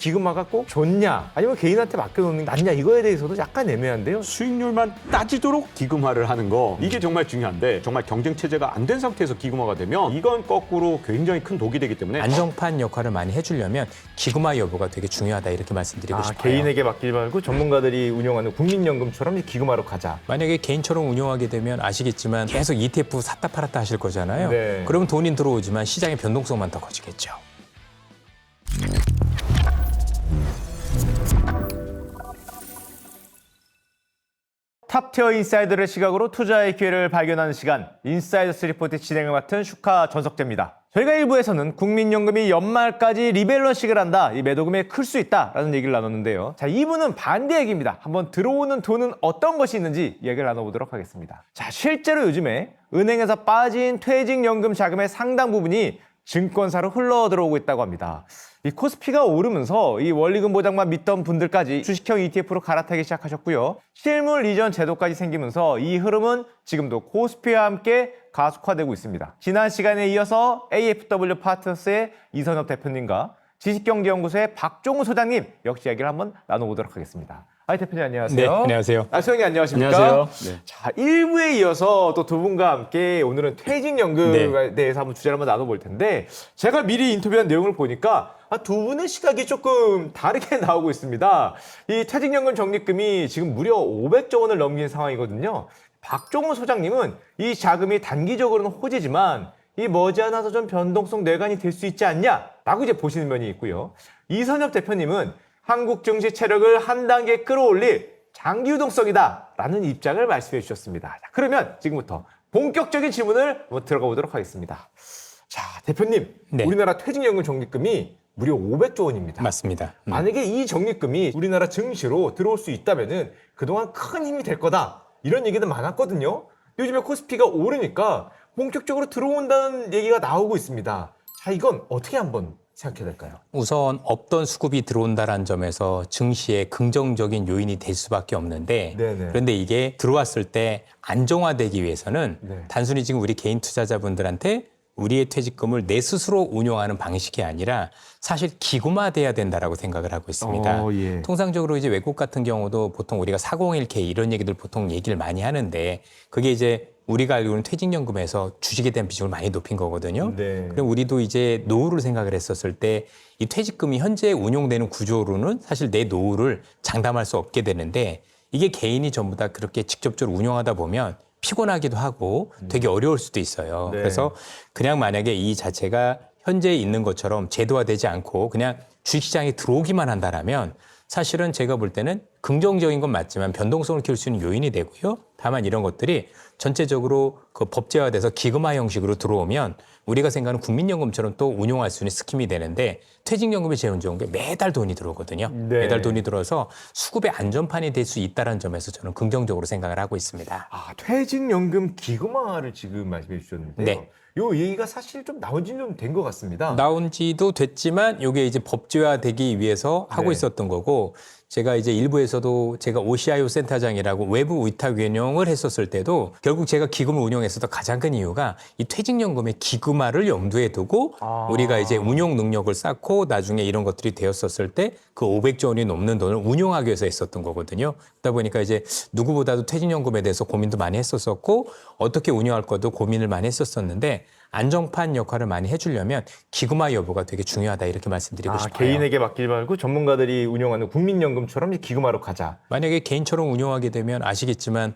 기금화가 꼭 좋냐 아니면 개인한테 맡겨놓는 게 낫냐 이거에 대해서도 약간 애매한데요. 수익률만 따지도록 기금화를 하는 거 이게 정말 중요한데 정말 경쟁 체제가 안 된 상태에서 기금화가 되면 이건 거꾸로 굉장히 큰 독이 되기 때문에 안정판 역할을 많이 해주려면 기금화 여부가 되게 중요하다 이렇게 말씀드리고 싶어요. 개인에게 맡기지 말고 전문가들이 운영하는 국민연금처럼 기금화로 가자. 만약에 개인처럼 운용하게 되면 아시겠지만 계속 ETF 샀다 팔았다 하실 거잖아요. 네. 그러면 돈이 들어오지만 시장의 변동성만 더 커지겠죠. 탑티어 인사이더의 시각으로 투자의 기회를 발견하는 시간, 인사이더스 리포트 진행을 맡은 슈카 전석재입니다. 저희가 1부에서는 국민연금이 연말까지 리밸런싱을 한다, 이 매도금액이 클 수 있다라는 얘기를 나눴는데요. 자, 2부는 반대 얘기입니다. 한번 들어오는 돈은 어떤 것이 있는지 이야기를 나눠보도록 하겠습니다. 자, 실제로 요즘에 은행에서 빠진 퇴직연금 자금의 상당 부분이 증권사로 흘러 들어오고 있다고 합니다. 이 코스피가 오르면서 이 원리금 보장만 믿던 분들까지 주식형 ETF로 갈아타기 시작하셨고요. 실물 이전 제도까지 생기면서 이 흐름은 지금도 코스피와 함께 가속화되고 있습니다. 지난 시간에 이어서 AFW 파트너스의 이선엽 대표님과 지식경제연구소의 박종우 소장님 역시 이야기를 한번 나눠보도록 하겠습니다. 대표님 안녕하세요. 네, 안녕하세요. 소장님 안녕하십니까? 안녕하세요. 네. 자, 1부에 이어서 또 두 분과 함께 오늘은 퇴직연금에 대해서 한번 주제를 한번 나눠볼 텐데 제가 미리 인터뷰한 내용을 보니까 두 분의 시각이 조금 다르게 나오고 있습니다. 이 퇴직연금 적립금이 지금 무려 500조 원을 넘긴 상황이거든요. 박종훈 소장님은 이 자금이 단기적으로는 호재지만 이 머지않아서 좀 변동성 뇌관이 될 수 있지 않냐라고 이제 보시는 면이 있고요. 이선엽 대표님은 한국 증시 체력을 한 단계 끌어올릴 장기 유동성이다라는 입장을 말씀해 주셨습니다. 자, 그러면 지금부터 본격적인 질문을 한번 들어가 보도록 하겠습니다. 자, 대표님, 네. 우리나라 퇴직연금 적립금이 무려 500조 원입니다. 맞습니다. 만약에 이 적립금이 우리나라 증시로 들어올 수 있다면은 그동안 큰 힘이 될 거다. 이런 얘기도 많았거든요. 요즘에 코스피가 오르니까 본격적으로 들어온다는 얘기가 나오고 있습니다. 자, 이건 어떻게 한번 생각해야 될까요? 우선 없던 수급이 들어온다는 점에서 증시에 긍정적인 요인이 될 수밖에 없는데 네네. 그런데 이게 들어왔을 때 안정화되기 위해서는 네. 단순히 지금 우리 개인 투자자분들한테 우리의 퇴직금을 내 스스로 운용하는 방식이 아니라 사실 기금화돼야 된다라고 생각을 하고 있습니다. 예. 통상적으로 이제 외국 같은 경우도 보통 우리가 401k 이런 얘기들 보통 얘기를 많이 하는데 그게 이제 우리가 알고 있는 퇴직연금에서 주식에 대한 비중을 많이 높인 거거든요. 네. 그럼 우리도 이제 노후를 생각을 했었을 때 이 퇴직금이 현재 운용되는 구조로는 사실 내 노후를 장담할 수 없게 되는데 이게 개인이 전부 다 그렇게 직접적으로 운용하다 보면 피곤하기도 하고 되게 어려울 수도 있어요. 네. 그래서 그냥 만약에 이 자체가 현재 있는 것처럼 제도화되지 않고 그냥 주식시장에 들어오기만 한다라면 사실은 제가 볼 때는 긍정적인 건 맞지만 변동성을 키울 수 있는 요인이 되고요. 다만 이런 것들이 전체적으로 그 법제화돼서 기금화 형식으로 들어오면 우리가 생각하는 국민연금처럼 또 운용할 수 있는 스킴이 되는데 퇴직연금이 제일 좋은 게 매달 돈이 들어오거든요. 네. 매달 돈이 들어서 수급의 안전판이 될 수 있다는 점에서 저는 긍정적으로 생각을 하고 있습니다. 퇴직연금 기금화를 지금 말씀해 주셨는데요. 네. 요 얘기가 사실 좀 나온 지 좀 된 것 같습니다. 나온 지도 됐지만 이게 이제 법제화되기 위해서 하고 네. 있었던 거고 제가 이제 일부에서도 제가 OCIO 센터장이라고 외부 위탁 운용을 했었을 때도 결국 제가 기금을 운용했었던 가장 큰 이유가 이 퇴직연금의 기금화를 염두에 두고 우리가 이제 운용 능력을 쌓고 나중에 이런 것들이 되었었을 때 그 500조 원이 넘는 돈을 운용하기 위해서 했었던 거거든요. 그러다 보니까 이제 누구보다도 퇴직연금에 대해서 고민도 많이 했었었고 어떻게 운용할 것도 고민을 많이 했었었는데 안정판 역할을 많이 해주려면 기금화 여부가 되게 중요하다 이렇게 말씀드리고 싶어요. 개인에게 맡기지 말고 전문가들이 운영하는 국민연금처럼 기금화로 가자. 만약에 개인처럼 운용하게 되면 아시겠지만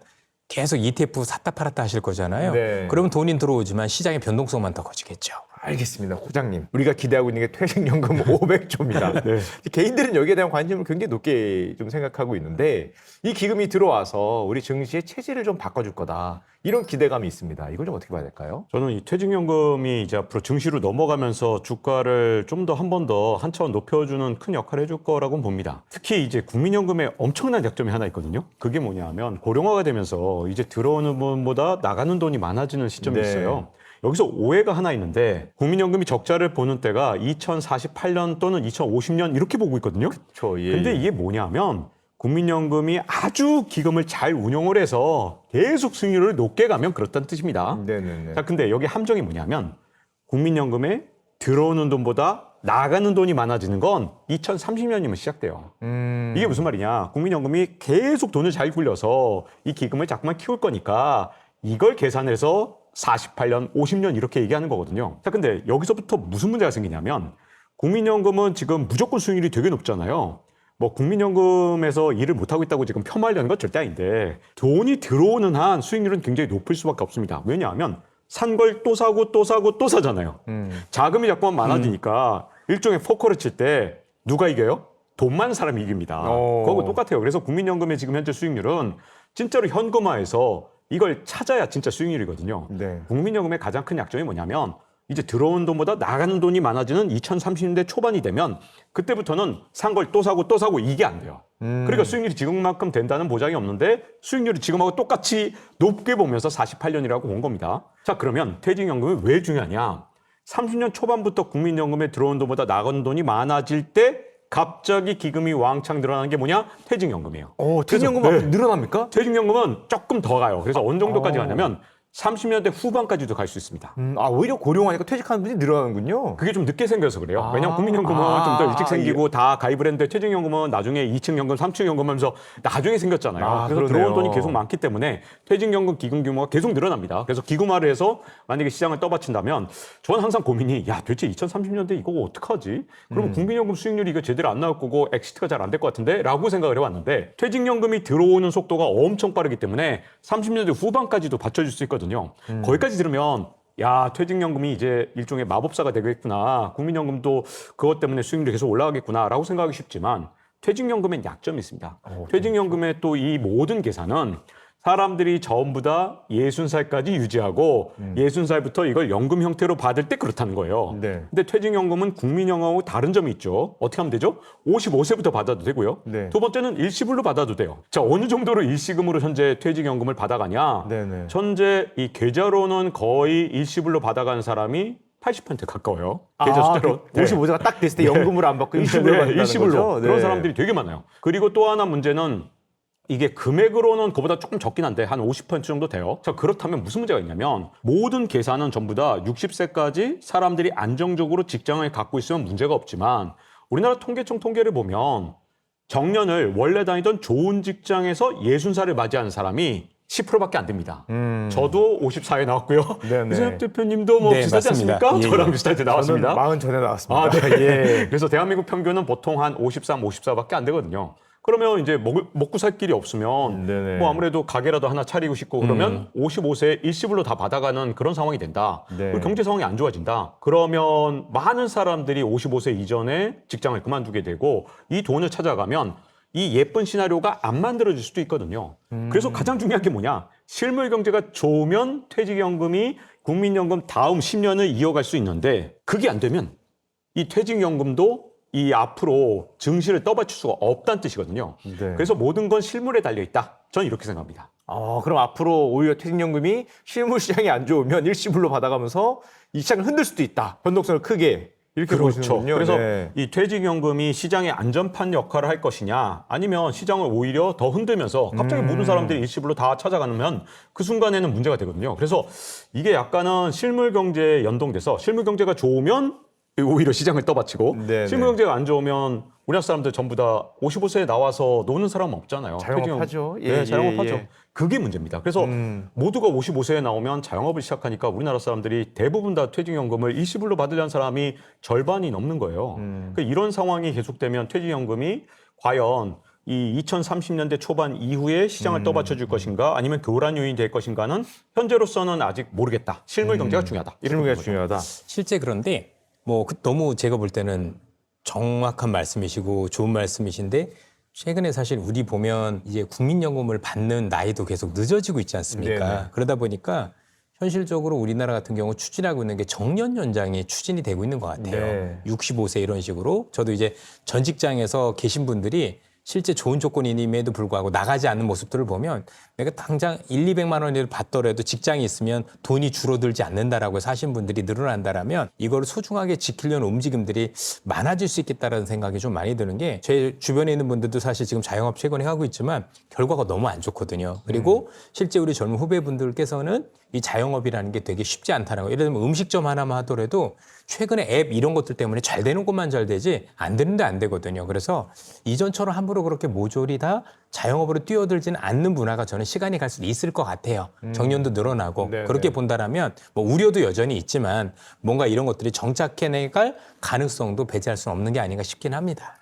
계속 ETF 샀다 팔았다 하실 거잖아요. 네. 그러면 돈이 들어오지만 시장의 변동성만 더 커지겠죠. 알겠습니다. 소장님. 우리가 기대하고 있는 게 퇴직연금 500조입니다. 개인들은 여기에 대한 관심을 굉장히 높게 좀 생각하고 있는데 이 기금이 들어와서 우리 증시의 체질을 좀 바꿔줄 거다. 이런 기대감이 있습니다. 이걸 좀 어떻게 봐야 될까요? 저는 이 퇴직연금이 이제 앞으로 증시로 넘어가면서 주가를 좀 더 한 번 더 한 차원 높여주는 큰 역할을 해줄 거라고 봅니다. 특히 이제 국민연금에 엄청난 약점이 하나 있거든요. 그게 뭐냐면 고령화가 되면서 이제 들어오는 분보다 나가는 돈이 많아지는 시점이 네. 있어요. 여기서 오해가 하나 있는데 국민연금이 적자를 보는 때가 2048년 또는 2050년 이렇게 보고 있거든요. 예. 근데 이게 뭐냐면 국민연금이 아주 기금을 잘 운용을 해서 계속 수익률을 높게 가면 그렇다는 뜻입니다. 네네네. 자, 근데 여기 함정이 뭐냐면 국민연금에 들어오는 돈보다 나가는 돈이 많아지는 건 2030년이면 시작돼요. 이게 무슨 말이냐? 국민연금이 계속 돈을 잘 굴려서 이 기금을 자꾸만 키울 거니까 이걸 계산해서 48년, 50년 이렇게 얘기하는 거거든요. 자, 근데 여기서부터 무슨 문제가 생기냐면 국민연금은 지금 무조건 수익률이 되게 높잖아요. 뭐 국민연금에서 일을 못하고 있다고 지금 폄하하려는 건 절대 아닌데 돈이 들어오는 한 수익률은 굉장히 높을 수밖에 없습니다. 왜냐하면 산 걸 또 사고 또 사고 또 사잖아요. 자금이 자꾸만 많아지니까 일종의 포커를 칠 때 누가 이겨요? 돈 많은 사람이 이깁니다. 그거하고 똑같아요. 그래서 국민연금의 지금 현재 수익률은 진짜로 현금화해서 이걸 찾아야 진짜 수익률이거든요. 네. 국민연금의 가장 큰 약점이 뭐냐면 이제 들어온 돈보다 나가는 돈이 많아지는 2030년대 초반이 되면 그때부터는 산 걸 또 사고 또 사고 이게 안 돼요. 그러니까 수익률이 지금만큼 된다는 보장이 없는데 수익률이 지금하고 똑같이 높게 보면서 48년이라고 본 겁니다. 자, 그러면 퇴직연금이 왜 중요하냐? 30년 초반부터 국민연금에 들어온 돈보다 나가는 돈이 많아질 때 갑자기 기금이 왕창 늘어나는 게 뭐냐? 퇴직연금이에요. 퇴직연금은 그래서, 늘어납니까? 퇴직연금은 조금 더 가요. 그래서 어느 정도까지 가냐면 30년대 후반까지도 갈 수 있습니다. 오히려 고령화니까 퇴직하는 분이 늘어나는군요. 그게 좀 늦게 생겨서 그래요. 왜냐하면 국민연금은 좀 더 일찍 생기고 다 가입을 했는데 퇴직연금은 나중에 2층 연금, 3층 연금 하면서 나중에 생겼잖아요. 그래서 그러네요. 들어온 돈이 계속 많기 때문에 퇴직연금 기금 규모가 계속 늘어납니다. 그래서 기금화를 해서 만약에 시장을 떠받친다면 저는 항상 고민이 도대체 2030년대 이거 어떡하지? 그러면 국민연금 수익률이 이거 제대로 안 나올 거고 엑시트가 잘 안 될 것 같은데? 라고 생각을 해왔는데 퇴직연금이 들어오는 속도가 엄청 빠르기 때문에 30년대 후반까지도 받쳐줄 수 있거든요. 거기까지 들으면 퇴직연금이 이제 일종의 마법사가 되겠구나. 국민연금도 그것 때문에 수익률이 계속 올라가겠구나라고 생각하기 쉽지만 퇴직연금엔 약점이 있습니다. 퇴직연금의 또 이 모든 계산은 사람들이 전부 다 60살까지 유지하고 60살부터 이걸 연금 형태로 받을 때 그렇다는 거예요. 네. 근데 퇴직연금은 국민연금하고 다른 점이 있죠. 어떻게 하면 되죠? 55세부터 받아도 되고요. 네. 두 번째는 일시불로 받아도 돼요. 자, 어느 정도로 일시금으로 현재 퇴직연금을 받아가냐? 네네. 현재 이 계좌로는 거의 일시불로 받아가는 사람이 80% 가까워요. 계좌 숫자로. 55세가 딱 됐을 때 연금으로 안 받고 일시불로 받는다는 일시불로. 거죠? 그런 네. 사람들이 되게 많아요. 그리고 또 하나 문제는 이게 금액으로는 그보다 조금 적긴 한데 한 50% 정도 돼요. 자, 그렇다면 무슨 문제가 있냐면 모든 계산은 전부 다 60세까지 사람들이 안정적으로 직장을 갖고 있으면 문제가 없지만 우리나라 통계청 통계를 보면 정년을 원래 다니던 좋은 직장에서 60살을 맞이하는 사람이 10%밖에 안 됩니다. 저도 54에 나왔고요. 네네. 이재엽 대표님도 뭐 네, 비슷하지 맞습니다. 않습니까? 예, 저랑 예. 비슷할 때 저는 나왔습니다. 40 전에 나왔습니다. 네. 예. 그래서 대한민국 평균은 보통 한 53, 54밖에 안 되거든요. 그러면 이제 먹고 살 길이 없으면 네네. 뭐 아무래도 가게라도 하나 차리고 싶고 그러면 55세 일시불로 다 받아가는 그런 상황이 된다. 네. 그리고 경제 상황이 안 좋아진다. 그러면 많은 사람들이 55세 이전에 직장을 그만두게 되고 이 돈을 찾아가면 이 예쁜 시나리오가 안 만들어질 수도 있거든요. 그래서 가장 중요한 게 뭐냐? 실물 경제가 좋으면 퇴직연금이 국민연금 다음 10년을 이어갈 수 있는데 그게 안 되면 이 퇴직연금도 이 앞으로 증시를 떠받칠 수가 없다는 뜻이거든요. 네. 그래서 모든 건 실물에 달려 있다. 저는 이렇게 생각합니다. 그럼 앞으로 오히려 퇴직연금이 실물 시장이 안 좋으면 일시불로 받아가면서 이 시장을 흔들 수도 있다. 변동성을 크게. 이렇게 보시는군요. 그래서 네. 이 퇴직연금이 시장의 안전판 역할을 할 것이냐 아니면 시장을 오히려 더 흔들면서 갑자기 모든 사람들이 일시불로 다 찾아가면 그 순간에는 문제가 되거든요. 그래서 이게 약간은 실물 경제에 연동돼서 실물 경제가 좋으면 오히려 시장을 떠받치고 네네. 실물 경제가 안 좋으면 우리나라 사람들 전부 다 55세에 나와서 노는 사람은 없잖아요. 자영업하죠. 퇴직연금. 네, 자영업하죠. 예. 그게 문제입니다. 그래서 모두가 55세에 나오면 자영업을 시작하니까 우리나라 사람들이 대부분 다 퇴직연금을 일시불로 받으려는 사람이 절반이 넘는 거예요. 그러니까 이런 상황이 계속되면 퇴직연금이 과연 이 2030년대 초반 이후에 시장을 떠받쳐 줄 것인가 아니면 교란 요인이 될 것인가는 현재로서는 아직 모르겠다. 실물 경제가 중요하다. 이렇게 실물 보는 경제가 거죠. 중요하다. 실제 그런데 너무 제가 볼 때는 정확한 말씀이시고 좋은 말씀이신데 최근에 사실 우리 보면 이제 국민연금을 받는 나이도 계속 늦어지고 있지 않습니까? 네네. 그러다 보니까 현실적으로 우리나라 같은 경우 추진하고 있는 게 정년 연장이 추진이 되고 있는 것 같아요. 네. 65세 이런 식으로 저도 이제 전 직장에서 계신 분들이 실제 좋은 조건임에도 불구하고 나가지 않는 모습들을 보면 내가 당장 200만 원을 받더라도 직장이 있으면 돈이 줄어들지 않는다라고 해서 하신 분들이 늘어난다라면 이걸 소중하게 지키려는 움직임들이 많아질 수 있겠다라는 생각이 좀 많이 드는 게 제 주변에 있는 분들도 사실 지금 자영업 최근에 하고 있지만 결과가 너무 안 좋거든요. 그리고 실제 우리 젊은 후배분들께서는 이 자영업이라는 게 되게 쉽지 않다는 거. 예를 들면 음식점 하나만 하더라도 최근에 앱 이런 것들 때문에 잘 되는 곳만 잘 되지 안 되는데 안 되거든요. 그래서 이전처럼 함부로 그렇게 모조리 다 자영업으로 뛰어들지는 않는 문화가 저는 시간이 갈수록 있을 것 같아요. 정년도 늘어나고 네네. 그렇게 본다라면 뭐 우려도 여전히 있지만 뭔가 이런 것들이 정착해내갈 가능성도 배제할 수는 없는 게 아닌가 싶긴 합니다.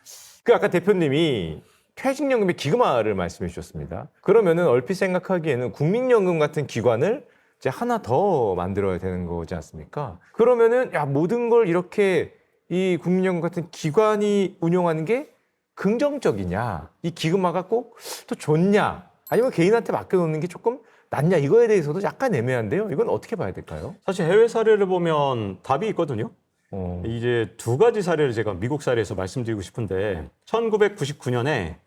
그 아까 대표님이 퇴직연금의 기금화를 말씀해 주셨습니다. 그러면은 얼핏 생각하기에는 국민연금 같은 기관을 이제 하나 더 만들어야 되는 거지 않습니까? 그러면은 야 모든 걸 이렇게 이 국민연금 같은 기관이 운영하는 게 긍정적이냐? 이 기금화가 꼭 또 좋냐? 아니면 개인한테 맡겨놓는 게 조금 낫냐? 이거에 대해서도 약간 애매한데요. 이건 어떻게 봐야 될까요? 사실 해외 사례를 보면 답이 있거든요. 이제 두 가지 사례를 제가 미국 사례에서 말씀드리고 싶은데 1999년에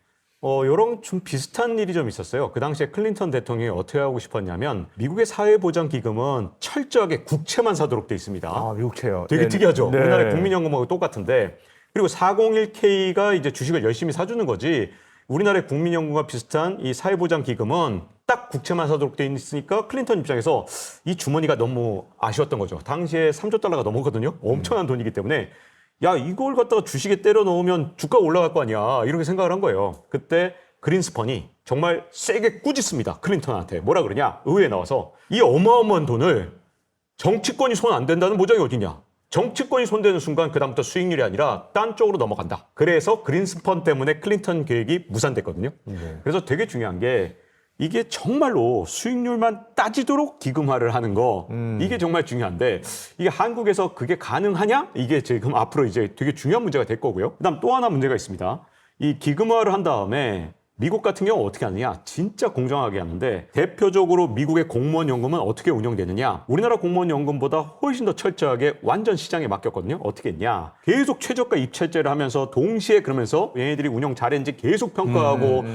이런 좀 비슷한 일이 좀 있었어요. 그 당시에 클린턴 대통령이 어떻게 하고 싶었냐면 미국의 사회보장기금은 철저하게 국채만 사도록 돼 있습니다. 아, 미국채요. 되게 네. 특이하죠. 네. 우리나라의 국민연금하고 똑같은데 그리고 401K가 이제 주식을 열심히 사주는 거지 우리나라의 국민연금과 비슷한 이 사회보장기금은 딱 국채만 사도록 돼 있으니까 클린턴 입장에서 이 주머니가 너무 아쉬웠던 거죠. 당시에 3조 달러가 넘었거든요. 엄청난 돈이기 때문에 야 이걸 갖다가 주식에 때려 넣으면 주가 올라갈 거 아니야 이렇게 생각을 한 거예요. 그때 그린스펀이 정말 세게 꾸짖습니다. 클린턴한테 뭐라 그러냐 의회에 나와서 이 어마어마한 돈을 정치권이 손 안 된다는 보장이 어디냐. 정치권이 손대는 순간 그다음부터 수익률이 아니라 딴 쪽으로 넘어간다. 그래서 그린스펀 때문에 클린턴 계획이 무산됐거든요. 그래서 되게 중요한 게 이게 정말로 수익률만 따지도록 기금화를 하는 거 이게 정말 중요한데 이게 한국에서 그게 가능하냐? 이게 지금 앞으로 이제 되게 중요한 문제가 될 거고요. 그다음 또 하나 문제가 있습니다. 이 기금화를 한 다음에 미국 같은 경우 어떻게 하느냐? 진짜 공정하게 하는데 대표적으로 미국의 공무원 연금은 어떻게 운영되느냐? 우리나라 공무원 연금보다 훨씬 더 철저하게 완전 시장에 맡겼거든요. 어떻게 했냐? 계속 최저가 입찰제를 하면서 동시에 그러면서 얘네들이 운영 잘했는지 계속 평가하고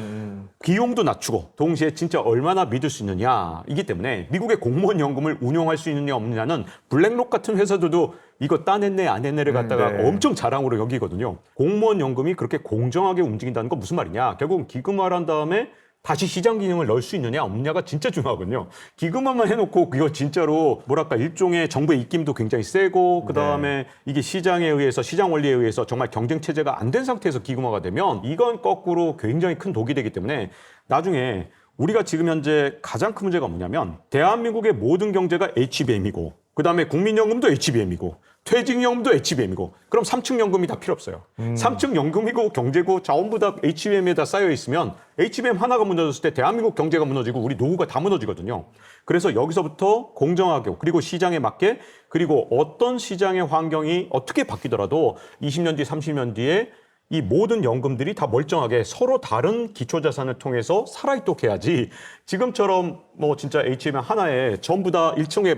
비용도 낮추고 동시에 진짜 얼마나 믿을 수 있느냐 이기 때문에 미국의 공무원 연금을 운영할 수 있느냐 없느냐는 블랙록 같은 회사들도 이거 따냈네 안 했네를 갖다가 네. 엄청 자랑으로 여기거든요. 공무원 연금이 그렇게 공정하게 움직인다는 건 무슨 말이냐. 결국은 기금화를 한 다음에 다시 시장 기능을 넣을 수 있느냐 없느냐가 진짜 중요하거든요. 기금화만 해놓고 이거 진짜로 뭐랄까 일종의 정부의 입김도 굉장히 세고 그다음에 이게 시장에 의해서 시장 원리에 의해서 정말 경쟁 체제가 안 된 상태에서 기금화가 되면 이건 거꾸로 굉장히 큰 독이 되기 때문에 나중에 우리가 지금 현재 가장 큰 문제가 뭐냐면 대한민국의 모든 경제가 HBM이고 그다음에 국민연금도 HBM이고 퇴직연금도 HBM이고 그럼 3층 연금이 다 필요 없어요. 3층 연금이고 경제고 전부 다 HBM에다 쌓여 있으면 HBM 하나가 무너졌을 때 대한민국 경제가 무너지고 우리 노후가 다 무너지거든요. 그래서 여기서부터 공정하게 그리고 시장에 맞게 그리고 어떤 시장의 환경이 어떻게 바뀌더라도 20년 뒤 30년 뒤에 이 모든 연금들이 다 멀쩡하게 서로 다른 기초자산을 통해서 살아있도록 해야지 지금처럼 뭐 진짜 HBM 하나에 전부 다 일종의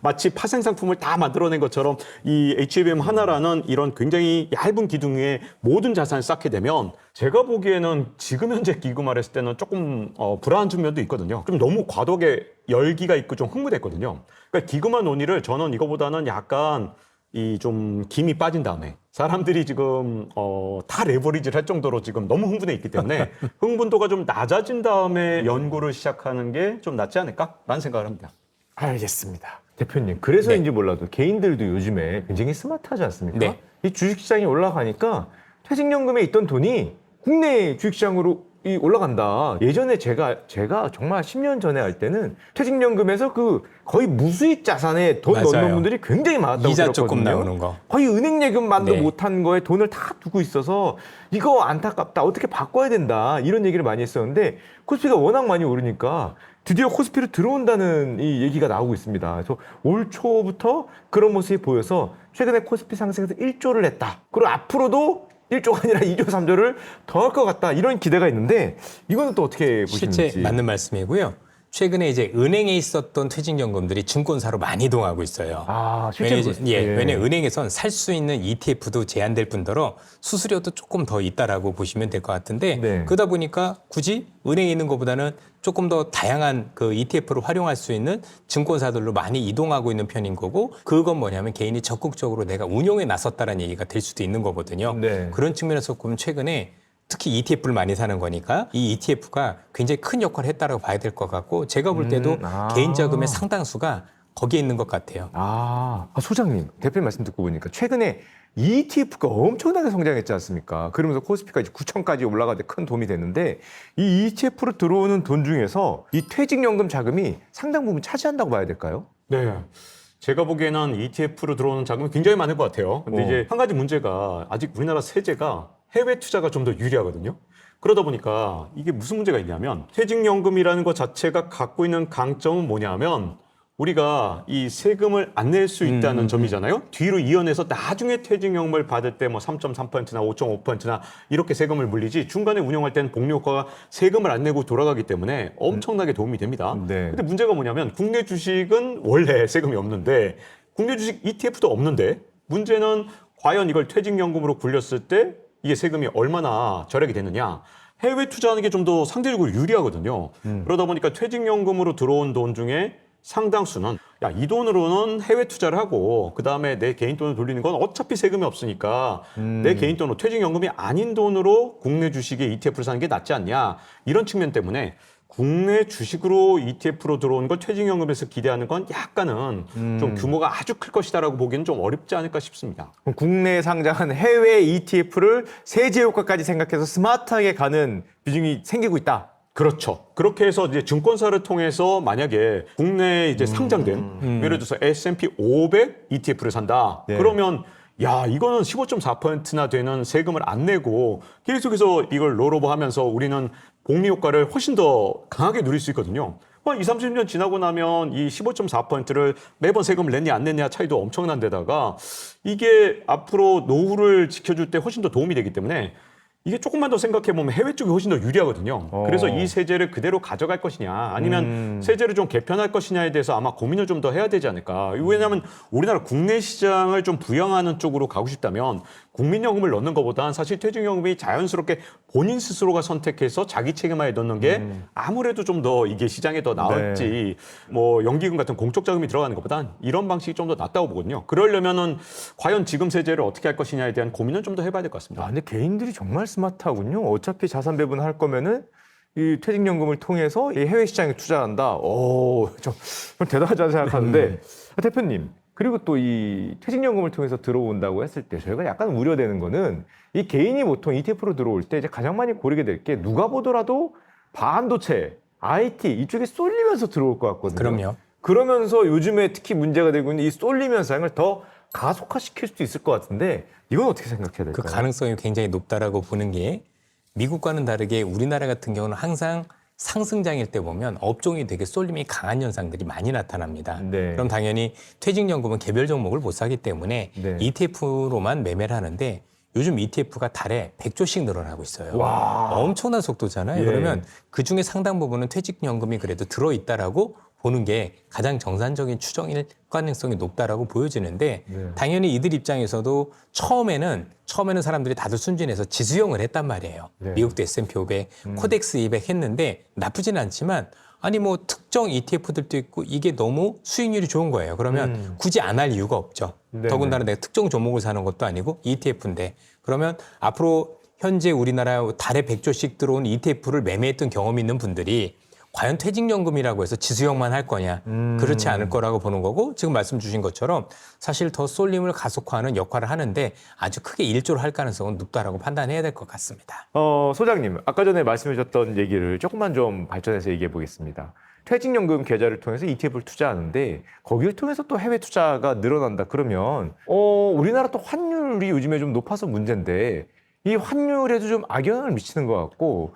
마치 파생상품을 다 만들어낸 것처럼 이 HBM 하나라는 이런 굉장히 얇은 기둥에 모든 자산을 쌓게 되면 제가 보기에는 지금 현재 기금화를 했을 때는 조금 불안한 측면도 있거든요. 좀 너무 과도하게 열기가 있고 좀 흥분했거든요. 그러니까 기금화 논의를 저는 이거보다는 약간 이 좀 김이 빠진 다음에 사람들이 지금 다 레버리지를 할 정도로 지금 너무 흥분해 있기 때문에 흥분도가 좀 낮아진 다음에 연구를 시작하는 게 좀 낫지 않을까라는 생각을 합니다. 알겠습니다. 대표님, 그래서인지 몰라도 개인들도 요즘에 굉장히 스마트하지 않습니까? 네. 이 주식시장이 올라가니까 퇴직연금에 있던 돈이 국내 주식시장으로 올라간다. 예전에 제가 정말 10년 전에 할 때는 퇴직연금에서 그 거의 무수익 자산에 돈 맞아요. 넣는 분들이 굉장히 많았다고 이자 들었거든요. 조금 나오는 거. 거의 은행 예금만도 네. 못한 거에 돈을 다 두고 있어서 이거 안타깝다. 어떻게 바꿔야 된다. 이런 얘기를 많이 했었는데 코스피가 워낙 많이 오르니까 드디어 코스피로 들어온다는 이 얘기가 나오고 있습니다. 그래서 올 초부터 그런 모습이 보여서 최근에 코스피 상승에서 1조를 냈다. 그리고 앞으로도 1조가 아니라 2조, 3조를 더 할 것 같다. 이런 기대가 있는데 이거는 또 어떻게 보시는지. 실제 맞는 말씀이고요. 최근에 이제 은행에 있었던 퇴직연금들이 증권사로 많이 이동하고 있어요. 아, 실제로 그렇습니다. 왜냐면 은행에선 살 수 있는 ETF도 제한될 뿐더러 수수료도 조금 더 있다라고 보시면 될 것 같은데 네. 그러다 보니까 굳이 은행에 있는 것보다는 조금 더 다양한 그 ETF를 활용할 수 있는 증권사들로 많이 이동하고 있는 편인 거고 그건 뭐냐면 개인이 적극적으로 내가 운용에 나섰다는 얘기가 될 수도 있는 거거든요. 네. 그런 측면에서 보면 최근에 특히 ETF를 많이 사는 거니까 이 ETF가 굉장히 큰 역할을 했다고 봐야 될 것 같고 제가 볼 때도 아. 개인 자금의 상당수가 거기에 있는 것 같아요. 소장님, 대표님 말씀 듣고 보니까 최근에 ETF가 엄청나게 성장했지 않습니까? 그러면서 코스피가 이제 9천까지 올라가는데 큰 도움이 됐는데 이 ETF로 들어오는 돈 중에서 이 퇴직연금 자금이 상당 부분 차지한다고 봐야 될까요? 네. 제가 보기에는 ETF로 들어오는 자금이 굉장히 많을 것 같아요. 근데 이제 한 가지 문제가 아직 우리나라 세제가 해외 투자가 좀 더 유리하거든요. 그러다 보니까 이게 무슨 문제가 있냐면 퇴직연금이라는 것 자체가 갖고 있는 강점은 뭐냐면 우리가 이 세금을 안 낼 수 있다는 점이잖아요. 뒤로 이어내서 나중에 퇴직연금을 받을 때 뭐 3.3%나 5.5%나 이렇게 세금을 물리지 중간에 운영할 때는 복리 효과가 세금을 안 내고 돌아가기 때문에 엄청나게 도움이 됩니다. 네. 근데 문제가 뭐냐면 국내 주식은 원래 세금이 없는데 국내 주식 ETF도 없는데 문제는 과연 이걸 퇴직연금으로 굴렸을 때 이게 세금이 얼마나 절약이 되느냐. 해외 투자하는 게 좀 더 상대적으로 유리하거든요. 그러다 보니까 퇴직연금으로 들어온 돈 중에 상당수는 이 돈으로는 해외 투자를 하고 그다음에 내 개인 돈을 돌리는 건 어차피 세금이 없으니까 내 개인 돈으로 퇴직연금이 아닌 돈으로 국내 주식에 ETF를 사는 게 낫지 않냐. 이런 측면 때문에 국내 주식으로 ETF로 들어오는 걸 퇴직연금에서 기대하는 건 약간은 좀 규모가 아주 클 것이다라고 보기에는 좀 어렵지 않을까 싶습니다. 그럼 국내에 상장한 해외 ETF를 세제 효과까지 생각해서 스마트하게 가는 비중이 생기고 있다. 그렇죠. 그렇게 해서 이제 증권사를 통해서 만약에 국내에 이제 상장된 예를 들어서 S&P 500 ETF를 산다. 네. 그러면 이거는 15.4%나 되는 세금을 안 내고 계속해서 이걸 롤오버 하면서 우리는 복리 효과를 훨씬 더 강하게 누릴 수 있거든요. 20, 30년 지나고 나면 이 15.4%를 매번 세금을 냈냐 안 냈냐 차이도 엄청난 데다가 이게 앞으로 노후를 지켜줄 때 훨씬 더 도움이 되기 때문에 이게 조금만 더 생각해보면 해외 쪽이 훨씬 더 유리하거든요. 그래서 이 세제를 그대로 가져갈 것이냐 아니면 세제를 좀 개편할 것이냐에 대해서 아마 고민을 좀 더 해야 되지 않을까. 왜냐하면 우리나라 국내 시장을 좀 부양하는 쪽으로 가고 싶다면 국민연금을 넣는 것보단 사실 퇴직연금이 자연스럽게 본인 스스로가 선택해서 자기 책임하에 넣는 게 아무래도 좀 더 이게 시장에 더 나을지 뭐 연기금 같은 공적 자금이 들어가는 것보단 이런 방식이 좀 더 낫다고 보거든요. 그러려면은 과연 지금 세제를 어떻게 할 것이냐에 대한 고민은 좀 더 해봐야 될 것 같습니다. 근데 개인들이 정말 스마트하군요. 어차피 자산 배분할 거면은 이 퇴직연금을 통해서 이 해외 시장에 투자한다. 좀 대단하지 생각하는데 대표님. 그리고 또 이 퇴직연금을 통해서 들어온다고 했을 때 저희가 약간 우려되는 거는 이 개인이 보통 ETF로 들어올 때 이제 가장 많이 고르게 될 게 누가 보더라도 반도체, IT 이쪽에 쏠리면서 들어올 것 같거든요. 그럼요. 그러면서 요즘에 특히 문제가 되고 있는 이 쏠리면서 상을 더 가속화시킬 수도 있을 것 같은데 이건 어떻게 생각해야 될까요? 그 가능성이 굉장히 높다라고 보는 게 미국과는 다르게 우리나라 같은 경우는 항상 상승장일 때 보면 업종이 되게 쏠림이 강한 현상들이 많이 나타납니다. 네. 그럼 당연히 퇴직연금은 개별 종목을 못 사기 때문에 네. ETF로만 매매를 하는데 요즘 ETF가 달에 100조씩 늘어나고 있어요. 와. 엄청난 속도잖아요. 예. 그러면 그중에 상당 부분은 퇴직연금이 그래도 들어있다라고 보는 게 가장 정상적인 추정일 가능성이 높다라고 보여지는데 네. 당연히 이들 입장에서도 처음에는 사람들이 다들 순진해서 지수형을 했단 말이에요. 네. 미국도 S&P 500, 코덱스 200 했는데 나쁘진 않지만 아니 뭐 특정 ETF들도 있고 이게 너무 수익률이 좋은 거예요. 그러면 굳이 안 할 이유가 없죠. 네, 더군다나 내가 특정 종목을 사는 것도 아니고 ETF인데 그러면 앞으로 현재 우리나라 달에 100조씩 들어온 ETF를 매매했던 경험이 있는 분들이 과연 퇴직연금이라고 해서 지수형만 할 거냐? 그렇지 않을 거라고 보는 거고 지금 말씀 주신 것처럼 사실 더 쏠림을 가속화하는 역할을 하는데 아주 크게 일조를 할 가능성은 높다라고 판단해야 될 것 같습니다. 소장님, 아까 전에 말씀해 주셨던 얘기를 조금만 좀 발전해서 얘기해 보겠습니다. 퇴직연금 계좌를 통해서 ETF를 투자하는데 거기를 통해서 또 해외 투자가 늘어난다 그러면 우리나라 또 환율이 요즘에 좀 높아서 문제인데 이 환율에도 좀 악영향을 미치는 것 같고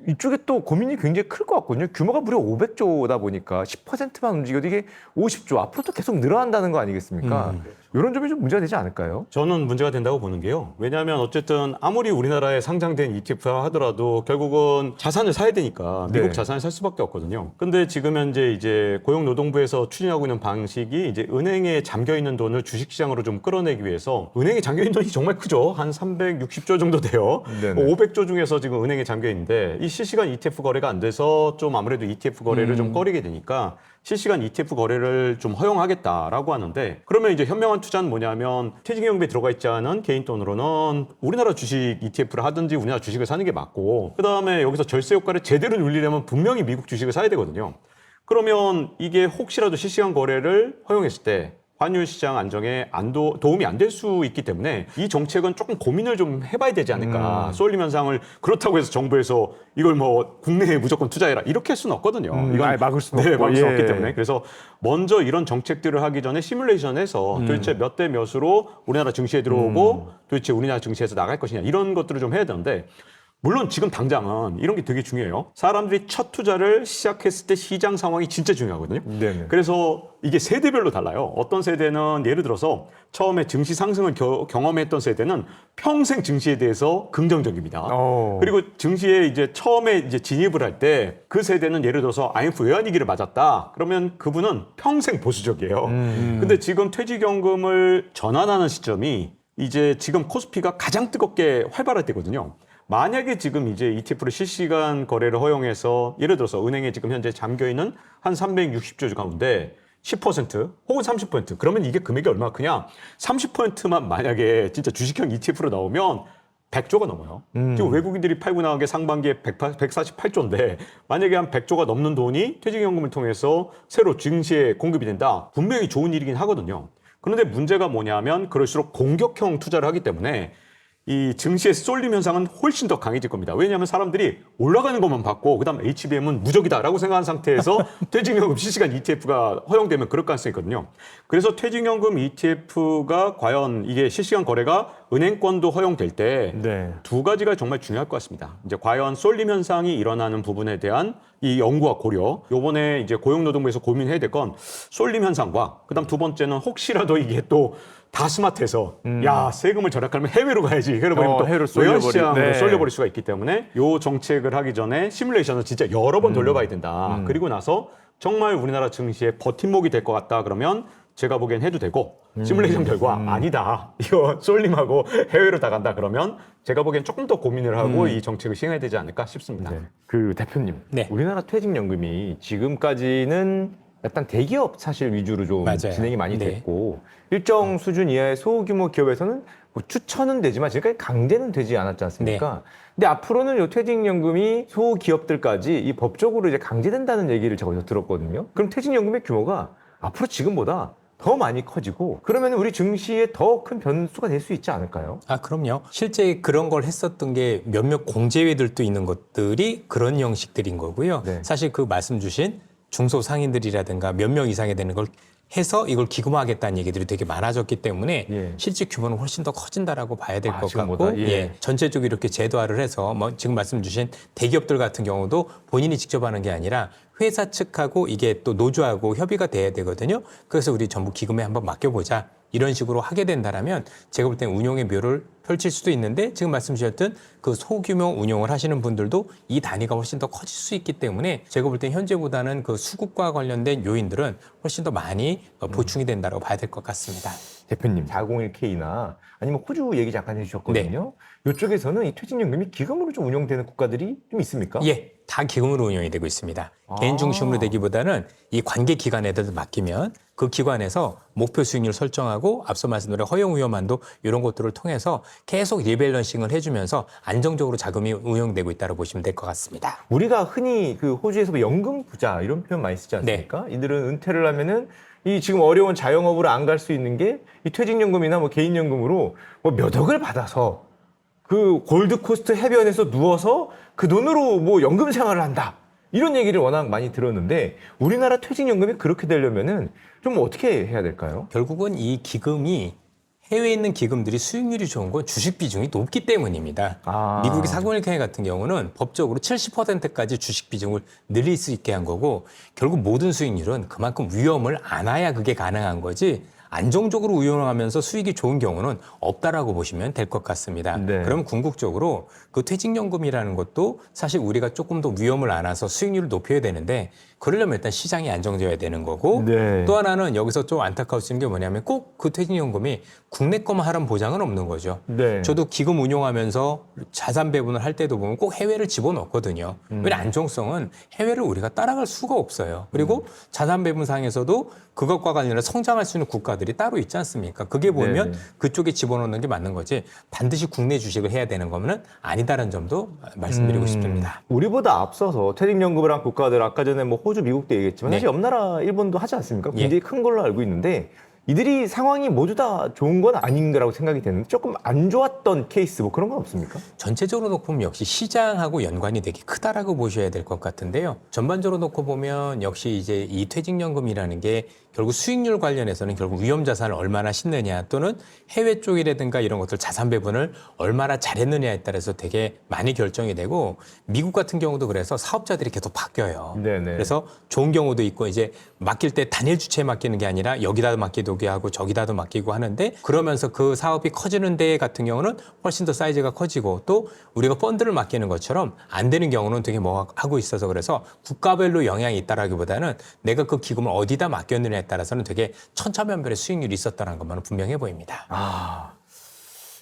이쪽에 또 고민이 굉장히 클 것 같거든요. 규모가 무려 500조다 보니까 10%만 움직여도 이게 50조 앞으로도 계속 늘어난다는 거 아니겠습니까? 이런 점이 좀 문제가 되지 않을까요? 저는 문제가 된다고 보는 게요. 왜냐하면 어쨌든 아무리 우리나라에 상장된 ETF라 하더라도 결국은 자산을 사야 되니까 미국 네. 자산을 살 수밖에 없거든요. 근데 지금 현재 이제 고용노동부에서 추진하고 있는 방식이 이제 은행에 잠겨 있는 돈을 주식시장으로 좀 끌어내기 위해서 은행에 잠겨 있는 돈이 정말 크죠. 한 360조 정도 돼요. 네네. 500조 중에서 지금 은행에 잠겨 있는데 이 실시간 ETF 거래가 안 돼서 좀 아무래도 ETF 거래를 좀 꺼리게 되니까 실시간 ETF 거래를 좀 허용하겠다라고 하는데 그러면 이제 현명한 투자는 뭐냐면 퇴직연금에 들어가 있지 않은 개인 돈으로는 우리나라 주식 ETF를 하든지 우리나라 주식을 사는 게 맞고 그다음에 여기서 절세 효과를 제대로 누리려면 분명히 미국 주식을 사야 되거든요. 그러면 이게 혹시라도 실시간 거래를 허용했을 때 환율 시장 안정에 도움이 안 될 수 있기 때문에 이 정책은 조금 고민을 좀 해봐야 되지 않을까. 쏠림 현상을 그렇다고 해서 정부에서 이걸 뭐 국내에 무조건 투자해라 이렇게 할 수는 없거든요. 이건 아예 막을 수는 네, 없고. 막을 수 예. 없기 때문에. 그래서 먼저 이런 정책들을 하기 전에 시뮬레이션해서 도대체 몇 대 몇으로 우리나라 증시에 들어오고 도대체 우리나라 증시에서 나갈 것이냐 이런 것들을 좀 해야 되는데 물론 지금 당장은 이런 게 되게 중요해요. 사람들이 첫 투자를 시작했을 때 시장 상황이 진짜 중요하거든요. 네네. 그래서 이게 세대별로 달라요. 어떤 세대는 예를 들어서 처음에 증시 상승을 경험했던 세대는 평생 증시에 대해서 긍정적입니다. 그리고 증시에 이제 처음에 이제 진입을 할 때 그 세대는 예를 들어서 IMF 외환위기를 맞았다. 그러면 그분은 평생 보수적이에요. 근데 지금 퇴직연금을 전환하는 시점이 이제 지금 코스피가 가장 뜨겁게 활발할 때거든요. 만약에 지금 이제 ETF를 실시간 거래를 허용해서 예를 들어서 은행에 지금 현재 잠겨있는 한 360조 가운데 10% 혹은 30% 그러면 이게 금액이 얼마나 크냐? 30%만 만약에 진짜 주식형 ETF로 나오면 100조가 넘어요. 지금 외국인들이 팔고 나간 게 상반기에 148조인데 만약에 한 100조가 넘는 돈이 퇴직연금을 통해서 새로 증시에 공급이 된다. 분명히 좋은 일이긴 하거든요. 그런데 문제가 뭐냐면 그럴수록 공격형 투자를 하기 때문에 이 증시의 쏠림 현상은 훨씬 더 강해질 겁니다. 왜냐하면 사람들이 올라가는 것만 받고 그다음 HBM은 무적이다라고 생각한 상태에서 퇴직연금 실시간 ETF가 허용되면 그럴 가능성이 있거든요. 그래서 퇴직연금 ETF가 과연 이게 실시간 거래가 은행권도 허용될 때 두 가지가 정말 중요할 것 같습니다. 이제 과연 쏠림 현상이 일어나는 부분에 대한 이 연구와 고려. 요번에 이제 고용노동부에서 고민해야 될 건 쏠림 현상과 그다음 두 번째는 혹시라도 이게 또 다 스마트해서 야 세금을 절약하려면 해외로 가야지. 그러면 또 해외로 외환 시장으로 네. 쏠려버릴 수가 있기 때문에 요 정책을 하기 전에 시뮬레이션을 진짜 여러 번 돌려봐야 된다. 그리고 나서 정말 우리나라 증시의 버팀목이 될 것 같다. 그러면 제가 보기엔 해도 되고 시뮬레이션 결과 아니다. 이거 쏠림하고 해외로 다 간다. 그러면 제가 보기엔 조금 더 고민을 하고 이 정책을 시행해야 되지 않을까 싶습니다. 그 대표님, 네. 우리나라 퇴직연금이 지금까지는 약간 대기업 사실 위주로 좀 맞아요. 진행이 많이 네. 됐고 일정 수준 이하의 소규모 기업에서는 뭐 추천은 되지만 지금까지 강제는 되지 않았지 않습니까? 근데 앞으로는 이 퇴직연금이 소기업들까지 이 법적으로 이제 강제된다는 얘기를 제가 어디서 들었거든요. 그럼 퇴직연금의 규모가 앞으로 지금보다 더 많이 커지고 그러면 우리 증시에 더 큰 변수가 될 수 있지 않을까요? 아, 그럼요. 실제 그런 걸 했었던 게 몇몇 공제회들도 있는 것들이 그런 형식들인 거고요. 네. 사실 그 말씀 주신 중소상인들이라든가 몇 명 이상이 되는 걸 해서 이걸 기금화하겠다는 얘기들이 되게 많아졌기 때문에 예. 실제 규모는 훨씬 더 커진다라고 봐야 될 것 지금보다? 같고 예. 전체적으로 이렇게 제도화를 해서 뭐 지금 말씀 주신 대기업들 같은 경우도 본인이 직접 하는 게 아니라 회사 측하고 이게 또 노조하고 협의가 돼야 되거든요. 그래서 우리 전부 기금에 한번 맡겨보자. 이런 식으로 하게 된다면 제가 볼 때는 운용의 묘를 펼칠 수도 있는데 지금 말씀 주셨던 그 소규모 운용을 하시는 분들도 이 단위가 훨씬 더 커질 수 있기 때문에 제가 볼 때 현재보다는 그 수급과 관련된 요인들은 훨씬 더 많이 보충이 된다고 봐야 될 것 같습니다. 대표님, 401K나 아니면 호주 얘기 잠깐 해주셨거든요. 이쪽에서는 이 퇴직연금이 기금으로 좀 운영되는 국가들이 좀 있습니까? 예, 다 기금으로 운영이 되고 있습니다. 개인 중심으로 되기보다는 이 관계 기관에들 맡기면 그 기관에서 목표 수익률 설정하고 앞서 말씀드린 허용 위험한도 이런 것들을 통해서 계속 리밸런싱을 해주면서 안정적으로 자금이 운영되고 있다고 보시면 될 것 같습니다. 우리가 흔히 그 호주에서 뭐 연금 부자 이런 표현 많이 쓰지 않습니까? 이들은 은퇴를 하면은 이 지금 어려운 자영업으로 안 갈 수 있는 게 이 퇴직연금이나 뭐 개인연금으로 뭐 몇 억을 받아서 그 골드코스트 해변에서 누워서 그 돈으로 뭐 연금 생활을 한다. 이런 얘기를 워낙 많이 들었는데 우리나라 퇴직연금이 그렇게 되려면은 좀 어떻게 해야 될까요? 결국은 이 기금이 해외에 있는 기금들이 수익률이 좋은 건 주식 비중이 높기 때문입니다. 미국의 401k 같은 경우는 법적으로 70%까지 주식 비중을 늘릴 수 있게 한 거고 결국 모든 수익률은 그만큼 위험을 안아야 그게 가능한 거지 안정적으로 운용하면서 수익이 좋은 경우는 없다라고 보시면 될 것 같습니다. 네. 그럼 궁극적으로 그 퇴직연금이라는 것도 사실 우리가 조금 더 위험을 안아서 수익률을 높여야 되는데 그러려면 일단 시장이 안정되어야 되는 거고 네. 또 하나는 여기서 좀 안타까워지는 게 뭐냐면 꼭 그 퇴직연금이 국내 것만 하라는 보장은 없는 거죠. 네. 저도 기금 운용하면서 자산 배분을 할 때도 보면 꼭 해외를 집어넣거든요. 왜냐 안정성은 해외를 우리가 따라갈 수가 없어요. 그리고 자산 배분상에서도 그것과 관련해서 성장할 수 있는 국가들이 따로 있지 않습니까? 그게 보면 네네. 그쪽에 집어넣는 게 맞는 거지 반드시 국내 주식을 해야 되는 거면 아니다라는 점도 말씀드리고 싶습니다. 우리보다 앞서서 퇴직연금을 한 국가들 아까 전에 뭐 호주, 미국도 얘기했지만 네. 사실 옆 나라 일본도 하지 않습니까? 예. 굉장히 큰 걸로 알고 있는데 이들이 상황이 모두 다 좋은 건 아닌 거라고 생각이 되는데 조금 안 좋았던 케이스 뭐 그런 건 없습니까? 전체적으로 놓고 보면 역시 시장하고 연관이 되게 크다라고 보셔야 될 것 같은데요. 전반적으로 놓고 보면 역시 이제 이 퇴직연금이라는 게 결국 수익률 관련해서는 결국 위험 자산을 얼마나 싣느냐 또는 해외 쪽이라든가 이런 것들 자산 배분을 얼마나 잘했느냐에 따라서 되게 많이 결정이 되고 미국 같은 경우도 그래서 사업자들이 계속 바뀌어요. 네네. 그래서 좋은 경우도 있고 이제 맡길 때 단일 주체에 맡기는 게 아니라 여기다 맡기도 하고 저기다도 맡기고 하는데 그러면서 그 사업이 커지는 데 같은 경우는 훨씬 더 사이즈가 커지고 또 우리가 펀드를 맡기는 것처럼 안 되는 경우는 되게 뭐 하고 있어서 그래서 국가별로 영향이 있다라기보다는 내가 그 기금을 어디다 맡겼느냐에 따라서는 되게 천차만별의 수익률이 있었다는 것만은 분명해 보입니다.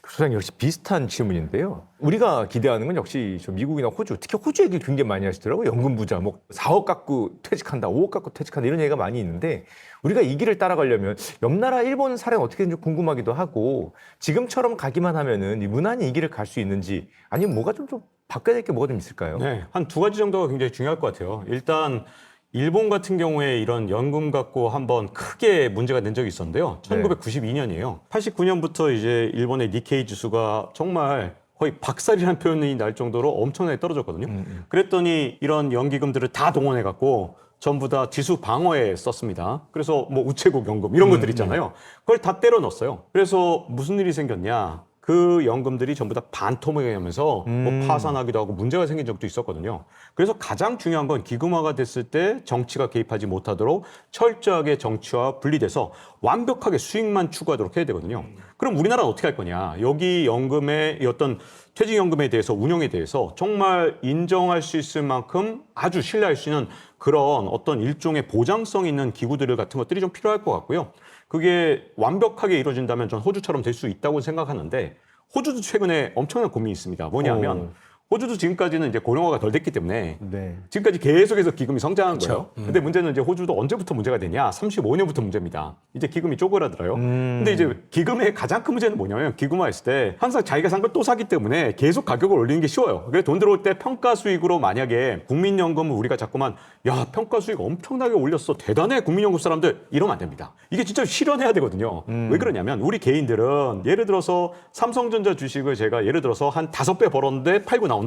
소장님 역시 비슷한 질문인데요. 우리가 기대하는 건 역시 저 미국이나 호주, 특히 호주 얘기를 굉장히 많이 하시더라고요. 연금 부자, 뭐 4억 갖고 퇴직한다, 5억 갖고 퇴직한다 이런 얘기가 많이 있는데 우리가 이 길을 따라가려면 옆 나라 일본 사례는 어떻게 되는지 궁금하기도 하고 지금처럼 가기만 하면은 무난히 이 길을 갈 수 있는지 아니면 뭐가 좀 바꿔야 될 게 뭐가 좀 있을까요? 네, 한 두 가지 정도가 굉장히 중요할 것 같아요. 일단 일본 같은 경우에 이런 연금 갖고 한번 크게 문제가 된 적이 있었는데요. 1992년이에요. 89년부터 이제 일본의 니케이 지수가 정말 거의 박살이라는 표현이 날 정도로 엄청나게 떨어졌거든요. 그랬더니 이런 연기금들을 다 동원해 갖고 전부 다 지수 방어에 썼습니다. 그래서 뭐 우체국 연금 이런 것들 있잖아요. 그걸 다 때려 넣었어요. 그래서 무슨 일이 생겼냐? 그 연금들이 전부 다 반토막이 하면서 뭐 파산하기도 하고 문제가 생긴 적도 있었거든요. 그래서 가장 중요한 건 기금화가 됐을 때 정치가 개입하지 못하도록 철저하게 정치와 분리돼서 완벽하게 수익만 추구하도록 해야 되거든요. 그럼 우리나라는 어떻게 할 거냐? 여기 연금의 어떤 퇴직연금에 대해서 운영에 대해서 정말 인정할 수 있을 만큼 아주 신뢰할 수 있는 그런 어떤 일종의 보장성 있는 기구들 같은 것들이 좀 필요할 것 같고요. 그게 완벽하게 이루어진다면 전 호주처럼 될 수 있다고 생각하는데 호주도 최근에 엄청난 고민이 있습니다. 뭐냐면 호주도 지금까지는 이제 고령화가 덜 됐기 때문에 네. 지금까지 계속해서 기금이 성장한 그렇죠. 거예요. 근데 문제는 이제 호주도 언제부터 문제가 되냐? 35년부터 문제입니다. 이제 기금이 쪼그라들어요. 근데 이제 기금의 가장 큰 문제는 뭐냐면 기금화했을 때 항상 자기가 산 걸 또 사기 때문에 계속 가격을 올리는 게 쉬워요. 그래서 돈 들어올 때 평가 수익으로 만약에 국민연금을 우리가 자꾸만 야 평가 수익 엄청나게 올렸어. 대단해 국민연금 사람들 이러면 안 됩니다. 이게 진짜 실현해야 되거든요. 왜 그러냐면 우리 개인들은 예를 들어서 삼성전자 주식을 제가 예를 들어서 한 5배 벌었는데 팔고 나온다.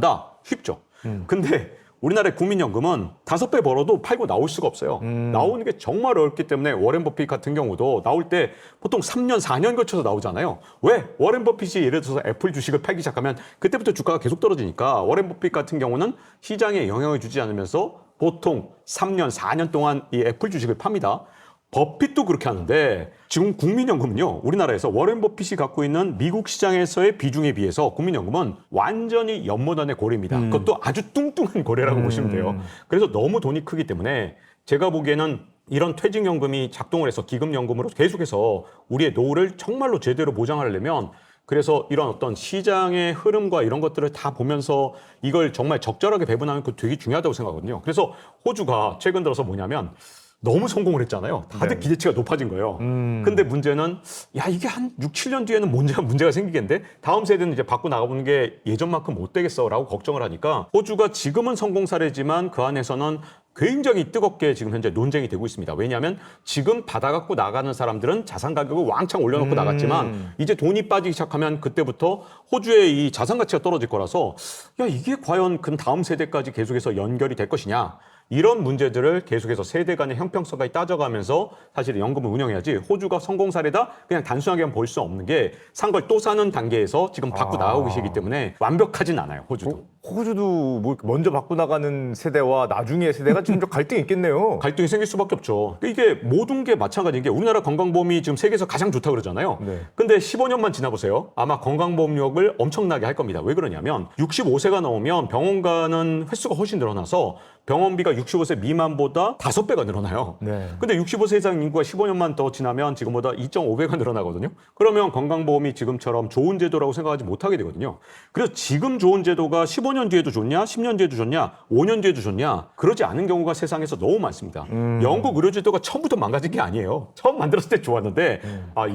쉽죠. 근데 우리나라의 국민연금은 5배 벌어도 팔고 나올 수가 없어요. 나오는 게 정말 어렵기 때문에 워렌 버핏 같은 경우도 나올 때 보통 3년, 4년 거쳐서 나오잖아요. 왜? 워렌 버핏이 예를 들어서 애플 주식을 팔기 시작하면 그때부터 주가가 계속 떨어지니까 워렌 버핏 같은 경우는 시장에 영향을 주지 않으면서 보통 3년, 4년 동안 이 애플 주식을 팝니다. 버핏도 그렇게 하는데 지금 국민연금은요. 우리나라에서 워렌 버핏이 갖고 있는 미국 시장에서의 비중에 비해서 국민연금은 완전히 연못안의 고래입니다. 그것도 아주 뚱뚱한 고래라고 보시면 돼요. 그래서 너무 돈이 크기 때문에 제가 보기에는 이런 퇴직연금이 작동을 해서 기금연금으로 계속해서 우리의 노후를 정말로 제대로 보장하려면 그래서 이런 어떤 시장의 흐름과 이런 것들을 다 보면서 이걸 정말 적절하게 배분하는 거 되게 중요하다고 생각하거든요. 그래서 호주가 최근 들어서 뭐냐면 너무 성공을 했잖아요. 다들 네. 기대치가 높아진 거예요. 근데 문제는 야 이게 한 6, 7년 뒤에는 문제가 생기겠는데 다음 세대는 이제 밖으로 나가보는 게 예전만큼 못 되겠어라고 걱정을 하니까 호주가 지금은 성공 사례지만 그 안에서는 굉장히 뜨겁게 지금 현재 논쟁이 되고 있습니다. 왜냐하면 지금 받아갖고 나가는 사람들은 자산 가격을 왕창 올려놓고 나갔지만 이제 돈이 빠지기 시작하면 그때부터 호주의 이 자산 가치가 떨어질 거라서 야 이게 과연 그 다음 세대까지 계속해서 연결이 될 것이냐. 이런 문제들을 계속해서 세대 간의 형평성까지 따져가면서 사실 연금을 운영해야지 호주가 성공 사례다 그냥 단순하게만 볼 수 없는 게 산 걸 또 사는 단계에서 지금 밖으로 나가고 계시기 때문에 완벽하진 않아요. 호주도. 호주도 뭐 먼저 받고 나가는 세대와 나중에 세대가 지금 좀 갈등이 있겠네요. 갈등이 생길 수밖에 없죠. 이게 모든 게 마찬가지인 게 우리나라 건강보험이 지금 세계에서 가장 좋다고 그러잖아요. 네. 근데 15년만 지나보세요. 아마 건강보험료를 엄청나게 할 겁니다. 왜 그러냐면 65세가 넘으면 병원 가는 횟수가 훨씬 늘어나서 병원비가 65세 미만보다 5배가 늘어나요. 네. 근데 65세 이상 인구가 15년만 더 지나면 지금보다 2.5배가 늘어나거든요. 그러면 건강보험이 지금처럼 좋은 제도라고 생각하지 못하게 되거든요. 그래서 지금 좋은 제도가 15년 뒤에도 좋냐, 10년 뒤에도 좋냐, 5년 뒤에도 좋냐, 그러지 않은 경우가 세상에서 너무 많습니다. 영국 의료제도가 처음부터 망가진 게 아니에요. 처음 만들었을 때 좋았는데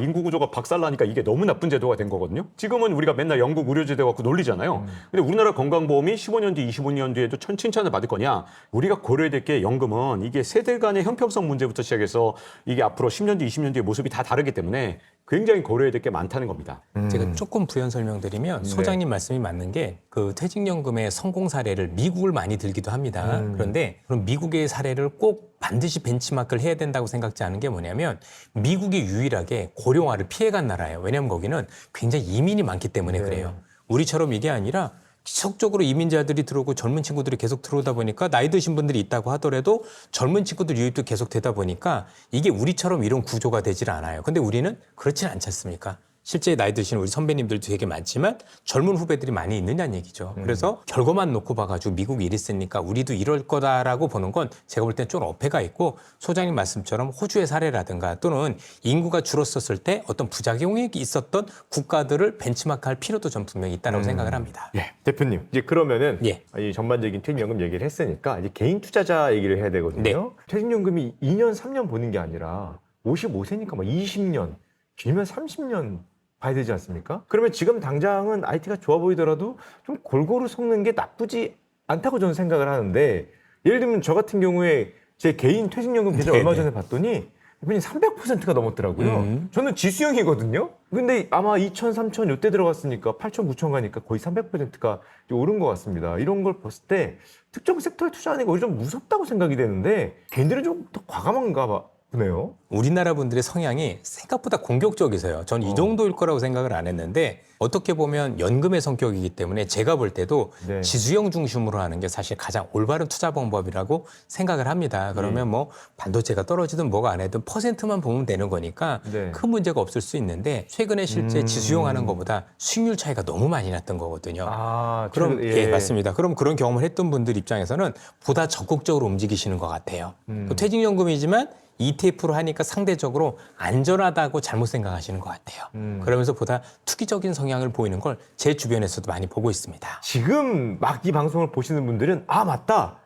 인구 구조가 박살나니까 이게 너무 나쁜 제도가 된 거거든요. 지금은 우리가 맨날 영국 의료제도 갖고 놀리잖아요. 근데 우리나라 건강보험이 15년 뒤, 25년 뒤에도 칭찬을 받을 거냐? 우리가 고려해야 될 게 연금은 이게 세대 간의 형평성 문제부터 시작해서 이게 앞으로 10년 뒤, 20년 뒤의 모습이 다 다르기 때문에 굉장히 고려해야 될 게 많다는 겁니다. 제가 조금 부연 설명드리면 소장님 말씀이 맞는 게 그 퇴직연금의 성공 사례를 미국을 많이 들기도 합니다. 그런데 그럼 미국의 사례를 꼭 반드시 벤치마크를 해야 된다고 생각지 않은 게 뭐냐면 미국이 유일하게 고령화를 피해간 나라예요. 왜냐하면 거기는 굉장히 이민이 많기 때문에 그래요. 우리처럼 이게 아니라 지속적으로 이민자들이 들어오고 젊은 친구들이 계속 들어오다 보니까 나이 드신 분들이 있다고 하더라도 젊은 친구들 유입도 계속 되다 보니까 이게 우리처럼 이런 구조가 되질 않아요. 근데 우리는 그렇진 않지 않습니까? 실제 나이 드신 우리 선배님들도 되게 많지만 젊은 후배들이 많이 있느냐는 얘기죠. 그래서 결과만 놓고 봐가지고 미국이 이랬으니까 우리도 이럴 거다라고 보는 건 제가 볼 땐 좀 어폐가 있고 소장님 말씀처럼 호주의 사례라든가 또는 인구가 줄었었을 때 어떤 부작용이 있었던 국가들을 벤치마크할 필요도 전 분명히 있다고 생각을 합니다. 예, 대표님. 이제 그러면은 예. 이 전반적인 퇴직연금 얘기를 했으니까 이제 개인 투자자 얘기를 해야 되거든요. 네. 퇴직연금이 2년, 3년 보는 게 아니라 55세니까 막 20년, 길면 30년 봐야 되지 않습니까? 그러면 지금 당장은 IT가 좋아 보이더라도 좀 골고루 섞는 게 나쁘지 않다고 저는 생각을 하는데 예를 들면 저 같은 경우에 제 개인 퇴직연금 계좌 얼마 전에 봤더니 대표님 300%가 넘었더라고요. 저는 지수형이거든요. 근데 아마 2천, 3천 요때 들어갔으니까 8천, 9천 가니까 거의 300%가 오른 것 같습니다. 이런 걸 봤을 때 특정 섹터에 투자하는 게 오히려 좀 무섭다고 생각이 되는데 개인들은 좀 더 과감한가 보네요. 우리나라 분들의 성향이 생각보다 공격적이세요. 전 이 정도일 거라고 생각을 안 했는데 어떻게 보면 연금의 성격이기 때문에 제가 볼 때도 네. 지수형 중심으로 하는 게 사실 가장 올바른 투자 방법이라고 생각을 합니다. 그러면 뭐 반도체가 떨어지든 뭐가 안 해든 퍼센트만 보면 되는 거니까 네. 큰 문제가 없을 수 있는데 최근에 실제 지수형 하는 것보다 수익률 차이가 너무 많이 났던 거거든요. 아, 그럼 예, 맞습니다. 그럼 그런 경험을 했던 분들 입장에서는 보다 적극적으로 움직이시는 것 같아요. 그 퇴직연금이지만 ETF로 하니까 상대적으로 안전하다고 잘못 생각하시는 것 같아요. 그러면서 보다 투기적인 성향을 보이는 걸 제 주변에서도 많이 보고 있습니다. 지금 막 이 방송을 보시는 분들은 아 맞다.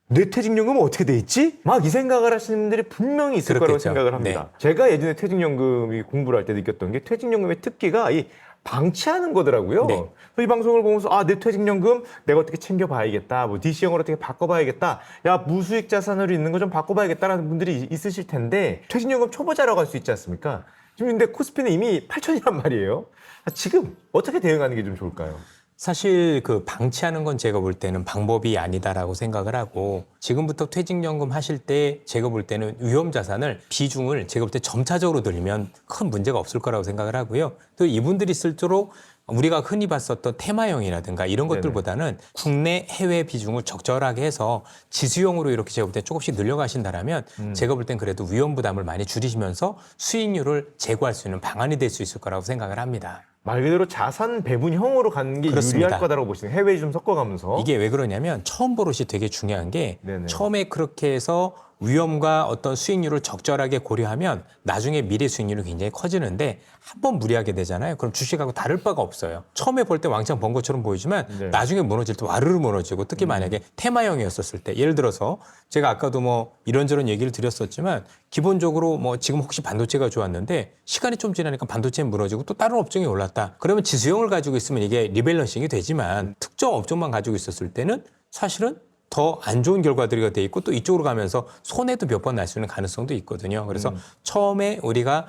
내 퇴직연금은 어떻게 돼 있지? 막 이 생각을 하시는 분들이 분명히 있을 거라고 그렇겠죠. 생각을 합니다. 네. 제가 예전에 퇴직연금이 공부를 할 때 느꼈던 게 퇴직연금의 특기가 이 방치하는 거더라고요. 네. 그래서 이 방송을 보면서 아, 내 퇴직연금 내가 어떻게 챙겨봐야겠다. 뭐 DC형으로 어떻게 바꿔봐야겠다. 야, 무수익 자산으로 있는 거 좀 바꿔봐야겠다라는 분들이 있으실 텐데 퇴직연금 초보자라고 할 수 있지 않습니까? 지금 근데 코스피는 이미 8천이란 말이에요. 지금 어떻게 대응하는 게 좀 좋을까요? 사실 그 방치하는 건 제가 볼 때는 방법이 아니다라고 생각을 하고 지금부터 퇴직연금 하실 때 제가 볼 때는 위험 자산을 비중을 제가 볼 때 점차적으로 늘리면 큰 문제가 없을 거라고 생각을 하고요. 또 이분들이 쓸수록 우리가 흔히 봤었던 테마형이라든가 이런 것들보다는 국내 해외 비중을 적절하게 해서 지수형으로 이렇게 제가 볼 때 조금씩 늘려가신다라면 제가 볼 땐 그래도 위험 부담을 많이 줄이시면서 수익률을 제고할 수 있는 방안이 될 수 있을 거라고 생각을 합니다. 말 그대로 자산 배분형으로 가는 게 그렇습니다. 유리할 거다라고 보시는 해외 좀 섞어가면서 이게 왜 그러냐면 처음 버릇이 되게 중요한 게 네네. 처음에 그렇게 해서 위험과 어떤 수익률을 적절하게 고려하면 나중에 미래 수익률이 굉장히 커지는데 한 번 무리하게 되잖아요. 그럼 주식하고 다를 바가 없어요. 처음에 볼 때 왕창 번 것처럼 보이지만 네. 나중에 무너질 때 와르르 무너지고 특히 만약에 테마형이었었을 때 예를 들어서 제가 아까도 뭐 이런저런 얘기를 드렸었지만 기본적으로 뭐 지금 혹시 반도체가 좋았는데 시간이 좀 지나니까 반도체는 무너지고 또 다른 업종이 올랐다. 그러면 지수형을 가지고 있으면 이게 리밸런싱이 되지만 특정 업종만 가지고 있었을 때는 사실은 더 안 좋은 결과들이 돼 있고 또 이쪽으로 가면서 손해도 몇 번 날 수 있는 가능성도 있거든요. 그래서 처음에 우리가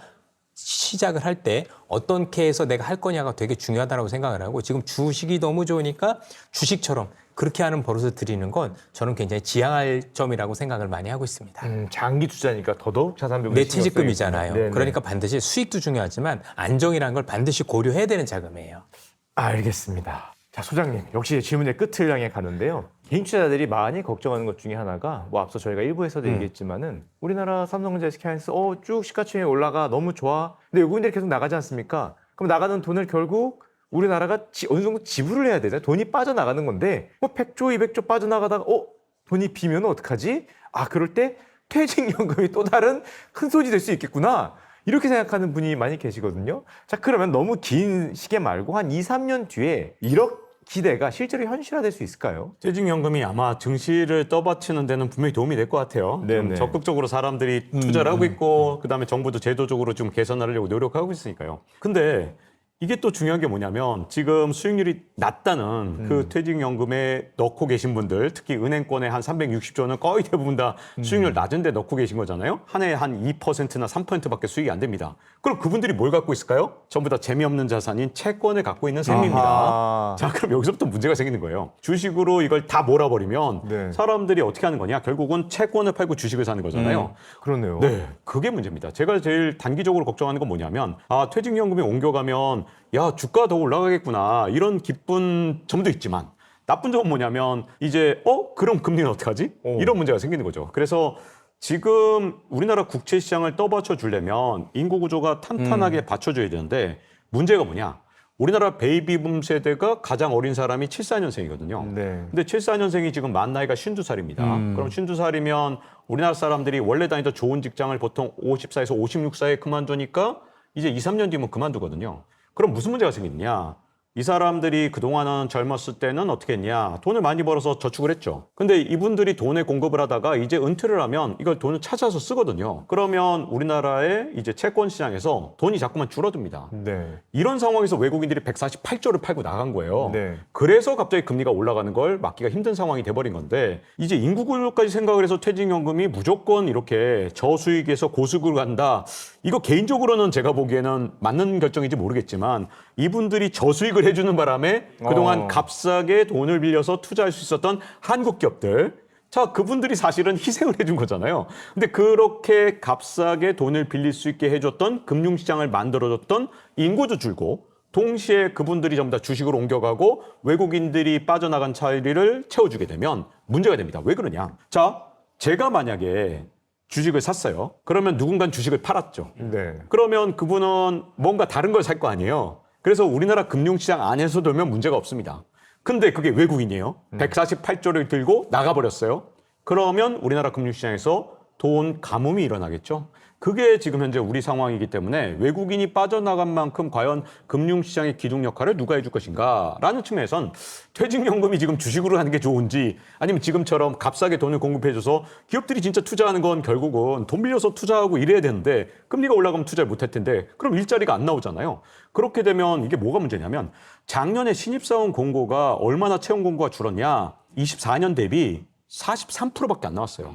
시작을 할 때 어떻게 해서 내가 할 거냐가 되게 중요하다고 생각을 하고 지금 주식이 너무 좋으니까 주식처럼 그렇게 하는 버릇을 들이는 건 저는 굉장히 지양할 점이라고 생각을 많이 하고 있습니다. 장기 투자니까 더더욱 자산 배분이 내 퇴직금이잖아요. 네네. 그러니까 반드시 수익도 중요하지만 안정이라는 걸 반드시 고려해야 되는 자금이에요. 알겠습니다. 자, 소장님. 역시 질문의 끝을 향해 가는데요. 개인 투자자들이 많이 걱정하는 것 중에 하나가 뭐 앞서 저희가 일부에서도 얘기했지만은 우리나라 삼성전자 SK하이닉스 쭉 시가총액 올라가 너무 좋아. 근데 외국인들이 계속 나가지 않습니까? 그럼 나가는 돈을 결국 우리나라가 어느 정도 지불을 해야 되잖아요. 돈이 빠져나가는 건데 뭐 100조, 200조 빠져나가다가 돈이 비면 어떡하지? 아, 그럴 때 퇴직연금이 또 다른 큰 소지 될 수 있겠구나. 이렇게 생각하는 분이 많이 계시거든요. 자, 그러면 너무 긴 시계 말고 한 2, 3년 뒤에 1억 기대가 실제로 현실화될 수 있을까요? 퇴직연금이 아마 증시를 떠받치는 데는 분명히 도움이 될 것 같아요. 네네. 좀 적극적으로 사람들이 투자를 하고 있고 그다음에 정부도 제도적으로 좀 개선하려고 노력하고 있으니까요. 근데 이게 또 중요한 게 뭐냐면 지금 수익률이 낮다는 그 퇴직연금에 넣고 계신 분들, 특히 은행권에 한 360조는 거의 대부분 다 수익률 낮은데 넣고 계신 거잖아요. 한 해에 한 2%나 3%밖에 수익이 안 됩니다. 그럼 그분들이 뭘 갖고 있을까요? 전부 다 재미없는 자산인 채권을 갖고 있는 셈입니다. 아하. 자, 그럼 여기서부터 문제가 생기는 거예요. 주식으로 이걸 다 몰아버리면 네. 사람들이 어떻게 하는 거냐? 결국은 채권을 팔고 주식을 사는 거잖아요. 그러네요. 네, 그게 문제입니다. 제가 제일 단기적으로 걱정하는 건 뭐냐면, 퇴직연금이 옮겨가면, 야, 주가 더 올라가겠구나. 이런 기쁜 점도 있지만, 나쁜 점은 뭐냐면, 이제, 그럼 금리는 어떡하지? 이런 문제가 생기는 거죠. 그래서 지금 우리나라 국채 시장을 떠받쳐 주려면 인구 구조가 탄탄하게 받쳐줘야 되는데, 문제가 뭐냐? 우리나라 베이비붐 세대가 가장 어린 사람이 74년생이거든요. 네. 근데 74년생이 지금 만 나이가 52살입니다. 그럼 52살이면 우리나라 사람들이 원래 다니던 좋은 직장을 보통 54에서 56살에 그만두니까 이제 2, 3년 뒤면 그만두거든요. 그럼 무슨 문제가 생기느냐? 이 사람들이 그동안은 젊었을 때는 어떻게 했냐? 돈을 많이 벌어서 저축을 했죠. 근데 이분들이 돈에 공급을 하다가 이제 은퇴를 하면 이걸 돈을 찾아서 쓰거든요. 그러면 우리나라의 이제 채권 시장에서 돈이 자꾸만 줄어듭니다. 네. 이런 상황에서 외국인들이 148조를 팔고 나간 거예요. 네. 그래서 갑자기 금리가 올라가는 걸 막기가 힘든 상황이 돼버린 건데 이제 인구 구조까지 생각을 해서 퇴직연금이 무조건 이렇게 저수익에서 고수익으로 간다. 이거 개인적으로는 제가 보기에는 맞는 결정인지 모르겠지만 이분들이 저수익을 해주는 바람에 그동안 값싸게 돈을 빌려서 투자할 수 있었던 한국 기업들 자, 그분들이 사실은 희생을 해준 거잖아요. 근데 그렇게 값싸게 돈을 빌릴 수 있게 해줬던 금융시장을 만들어줬던 인구도 줄고 동시에 그분들이 전부 다 주식으로 옮겨가고 외국인들이 빠져나간 자리를 채워주게 되면 문제가 됩니다. 왜 그러냐? 자, 제가 만약에 주식을 샀어요. 그러면 누군가 주식을 팔았죠. 네. 그러면 그분은 뭔가 다른 걸 살 거 아니에요. 그래서 우리나라 금융시장 안에서 돌면 문제가 없습니다. 근데 그게 외국인이에요. 148조를 들고 나가버렸어요. 그러면 우리나라 금융시장에서 돈 가뭄이 일어나겠죠. 그게 지금 현재 우리 상황이기 때문에 외국인이 빠져나간 만큼 과연 금융시장의 기둥 역할을 누가 해줄 것인가 라는 측면에선 퇴직연금이 지금 주식으로 하는 게 좋은지 아니면 지금처럼 값싸게 돈을 공급해줘서 기업들이 진짜 투자하는 건 결국은 돈 빌려서 투자하고 이래야 되는데 금리가 올라가면 투자를 못할 텐데 그럼 일자리가 안 나오잖아요. 그렇게 되면 이게 뭐가 문제냐면 작년에 신입사원 공고가 얼마나 채용 공고가 줄었냐 24년 대비 43%밖에 안 나왔어요.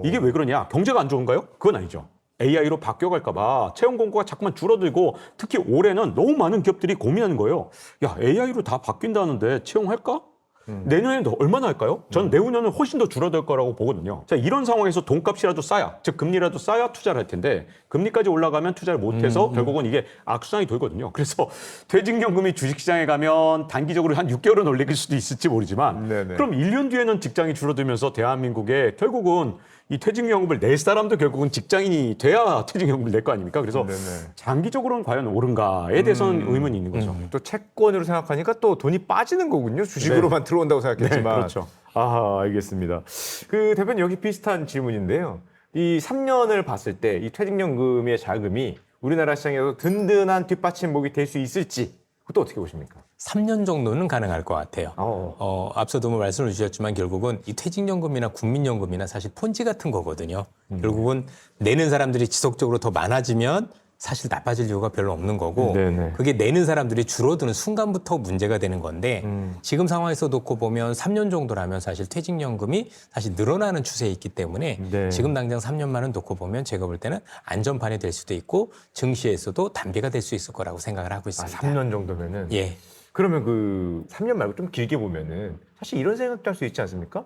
이게 왜 그러냐? 경제가 안 좋은가요? 그건 아니죠. AI로 바뀌어갈까 봐 채용 공고가 자꾸만 줄어들고 특히 올해는 너무 많은 기업들이 고민하는 거예요. 야, AI로 다 바뀐다는데 채용할까? 내년에는 얼마나 할까요? 저는 내후년은 훨씬 더 줄어들 거라고 보거든요. 자, 이런 상황에서 돈값이라도 싸야, 즉 금리라도 싸야 투자를 할 텐데 금리까지 올라가면 투자를 못해서 결국은 이게 악순환이 돌거든요. 그래서 퇴직연금이 주식시장에 가면 단기적으로 한 6개월은 올릴 수도 있을지 모르지만 네네. 그럼 1년 뒤에는 직장이 줄어들면서 대한민국에 결국은 이 퇴직연금을 낼 사람도 결국은 직장인이 돼야 퇴직연금을 낼 거 아닙니까? 그래서 네네. 장기적으로는 과연 옳은가에 대해서는 의문이 있는 거죠. 또 채권으로 생각하니까 또 돈이 빠지는 거군요. 주식으로만 들어온다고 생각했지만. 네, 그렇죠. 아, 알겠습니다. 그 대표님 여기 비슷한 질문인데요. 이 3년을 봤을 때 이 퇴직연금의 자금이 우리나라 시장에서 든든한 뒷받침목이 될 수 있을지 그것도 어떻게 보십니까? 3년 정도는 가능할 것 같아요. 앞서도 뭐 말씀을 주셨지만 결국은 이 퇴직연금이나 국민연금이나 사실 폰지 같은 거거든요. 결국은 내는 사람들이 지속적으로 더 많아지면 사실 나빠질 이유가 별로 없는 거고 네네. 그게 내는 사람들이 줄어드는 순간부터 문제가 되는 건데 지금 상황에서 놓고 보면 3년 정도라면 사실 퇴직연금이 사실 늘어나는 추세에 있기 때문에 네. 지금 당장 3년만은 놓고 보면 제가 볼 때는 안전판이 될 수도 있고 증시에서도 단비가 될 수 있을 거라고 생각을 하고 아, 있습니다. 3년 정도면은. 예. 그러면 그 3년 말고 좀 길게 보면은 사실 이런 생각도 할 수 있지 않습니까?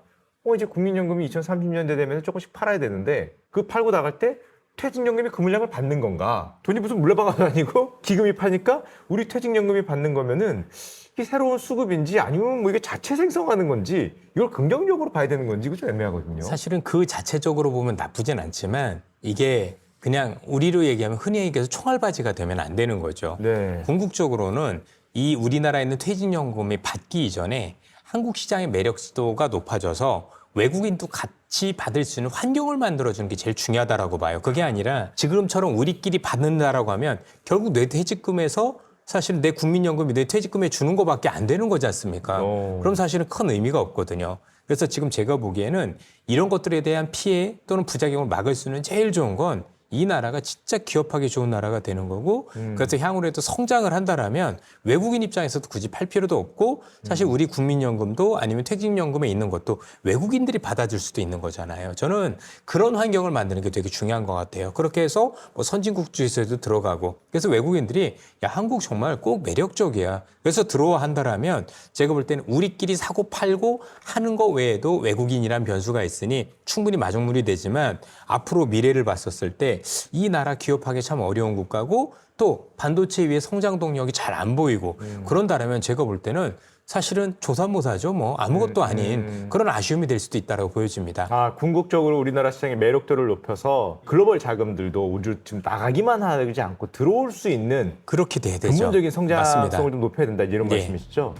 이제 국민연금이 2030년대 되면 조금씩 팔아야 되는데 그 팔고 나갈 때 퇴직연금이 그 물량을 받는 건가? 돈이 무슨 물레방아도 아니고 기금이 파니까 우리 퇴직연금이 받는 거면은 이게 새로운 수급인지 아니면 뭐 이게 자체 생성하는 건지 이걸 긍정적으로 봐야 되는 건지 이거 좀 애매하거든요. 사실은 그 자체적으로 보면 나쁘진 않지만 이게 그냥 우리로 얘기하면 흔히 얘기해서 총알바지가 되면 안 되는 거죠. 네. 궁극적으로는 이 우리나라에 있는 퇴직연금이 받기 이전에 한국 시장의 매력도가 높아져서 외국인도 같이 받을 수 있는 환경을 만들어주는 게 제일 중요하다라고 봐요. 그게 아니라 지금처럼 우리끼리 받는다라고 하면 결국 내 퇴직금에서 사실은 내 국민연금이 내 퇴직금에 주는 것밖에 안 되는 거지 않습니까? 그럼 사실은 큰 의미가 없거든요. 그래서 지금 제가 보기에는 이런 것들에 대한 피해 또는 부작용을 막을 수 있는 제일 좋은 건 이 나라가 진짜 기업하기 좋은 나라가 되는 거고 그래서 향후에도 성장을 한다라면 외국인 입장에서도 굳이 팔 필요도 없고 사실 우리 국민연금도 아니면 퇴직연금에 있는 것도 외국인들이 받아줄 수도 있는 거잖아요. 저는 그런 환경을 만드는 게 되게 중요한 것 같아요. 그렇게 해서 뭐 선진국 주에서도 들어가고 그래서 외국인들이 야 한국 정말 꼭 매력적이야. 그래서 들어와 한다라면 제가 볼 때는 우리끼리 사고 팔고 하는 거 외에도 외국인이란 변수가 있으니 충분히 마중물이 되지만 앞으로 미래를 봤었을 때 이 나라 기업하기 참 어려운 국가고 또 반도체 위에 성장 동력이 잘 안 보이고 그런다라면 제가 볼 때는 사실은 조삼모사죠. 뭐 아무것도 아닌 그런 아쉬움이 될 수도 있다고 보여집니다. 아, 궁극적으로 우리나라 시장의 매력도를 높여서 글로벌 자금들도 우주 지금 나가기만 하지 않고 들어올 수 있는 그렇게 돼야 되죠. 근본적인 성장성을 맞습니다. 좀 높여야 된다 이런 네. 말씀이시죠?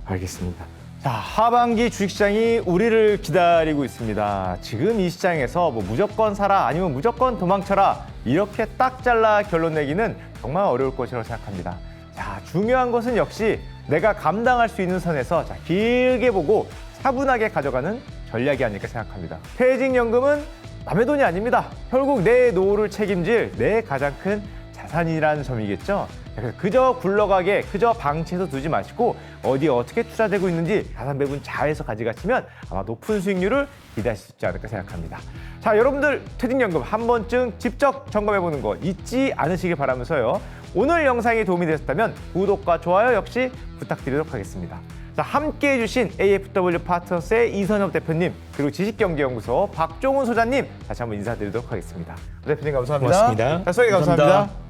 알겠습니다. 자, 하반기 주식시장이 우리를 기다리고 있습니다. 지금 이 시장에서 뭐 무조건 사라 아니면 무조건 도망쳐라 이렇게 딱 잘라 결론 내기는 정말 어려울 것이라고 생각합니다. 자, 중요한 것은 역시 내가 감당할 수 있는 선에서 자, 길게 보고 차분하게 가져가는 전략이 아닐까 생각합니다. 퇴직연금은 남의 돈이 아닙니다. 결국 내 노후를 책임질 내 가장 큰 자산이라는 점이겠죠. 그래서 그저 굴러가게 그저 방치해서 두지 마시고 어디에 어떻게 투자되고 있는지 자산 배분 잘해서 가져가시면 아마 높은 수익률을 기대하실 수 있지 않을까 생각합니다. 자, 여러분들 퇴직연금 한 번쯤 직접 점검해보는 거 잊지 않으시길 바라면서요. 오늘 영상이 도움이 되셨다면 구독과 좋아요 역시 부탁드리도록 하겠습니다. 자, 함께 해주신 AFW 파트너스의 이선엽 대표님 그리고 지식경제연구소 박종훈 소장님 다시 한번 인사드리도록 하겠습니다. 대표님 감사합니다. 고맙습니다. 자, 소장님 감사합니다.